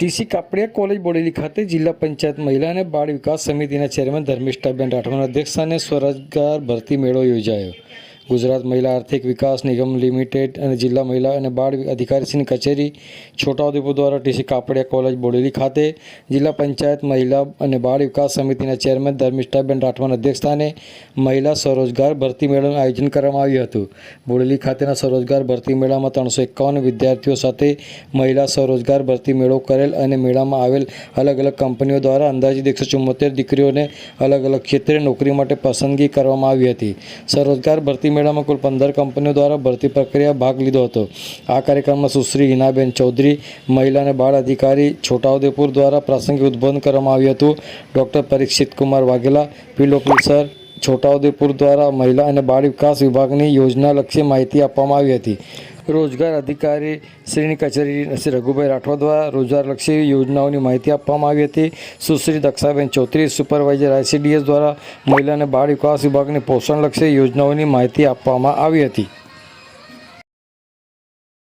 TC Kapadia college Bodeli ખાતે જિલ્લા પંચાયત મહિલા અને બાળ વિકાસ સમિતિના ચેરમેન ધર્મિષ્ઠાબેન રાઠવાના અધ્યક્ષસ્થાને સ્વરોજગાર ભરતી મેળો યોજાયો। ગુજરાત મહિલા આર્થિક વિકાસ નિગમ લિમિટેડ અને જિલ્લા મહિલા અને બાળ અધિકારીશ્રીની કચેરી છોટાઉદેપુર દ્વારા ટીસી કાપડિયા કોલેજ બોડેલી ખાતે જિલ્લા પંચાયત મહિલા અને બાળ વિકાસ સમિતિના ચેરમેન ધર્મિષ્ઠાબેન રાઠવાના અધ્યક્ષસ્થાને મહિલા સ્વરોજગાર ભરતી મેળાનું આયોજન કરવામાં આવ્યું હતું। બોડેલી ખાતેના સ્વરોજગાર ભરતી મેળામાં 351 વિદ્યાર્થીઓ સાથે મહિલા સ્વરોજગાર ભરતી મેળો કરેલ અને મેળામાં આવેલ અલગ અલગ કંપનીઓ દ્વારા અંદાજિત 174 દીકરીઓને અલગ અલગ ક્ષેત્રે નોકરી માટે પસંદગી કરવામાં આવી હતી। સ્વરોજગાર ભરતી મેળામાં કુલ 15 કંપનીઓ દ્વારા ભરતી પ્રક્રિયા ભાગ લીધો હતો। આ કાર્યક્રમમાં સુશ્રી હિનાબેન ચૌધરી મહિલા અને બાળ અધિકારી છોટાઉદેપુર દ્વારા પ્રાસંગિક ઉદ્બોધન કરવામાં આવ્યું હતું। Doctor Parikshit Kumar Vaghela field officer Chhota Udepur દ્વારા મહિલા અને બાળ વિકાસ વિભાગની યોજનાલક્ષી માહિતી આપવામાં આવી હતી। રોજગાર અધિકારી શ્રીની કચેરી શ્રી રઘુભાઈ રાઠવા દ્વારા રોજગારલક્ષી યોજનાઓની માહિતી આપવામાં આવી હતી। સુશ્રી દક્ષાબેન ચૌધરી સુપરવાઇઝર ICDS દ્વારા મહિલા અને બાળ વિકાસ વિભાગની પોષણલક્ષી યોજનાઓની માહિતી આપવામાં આવી હતી।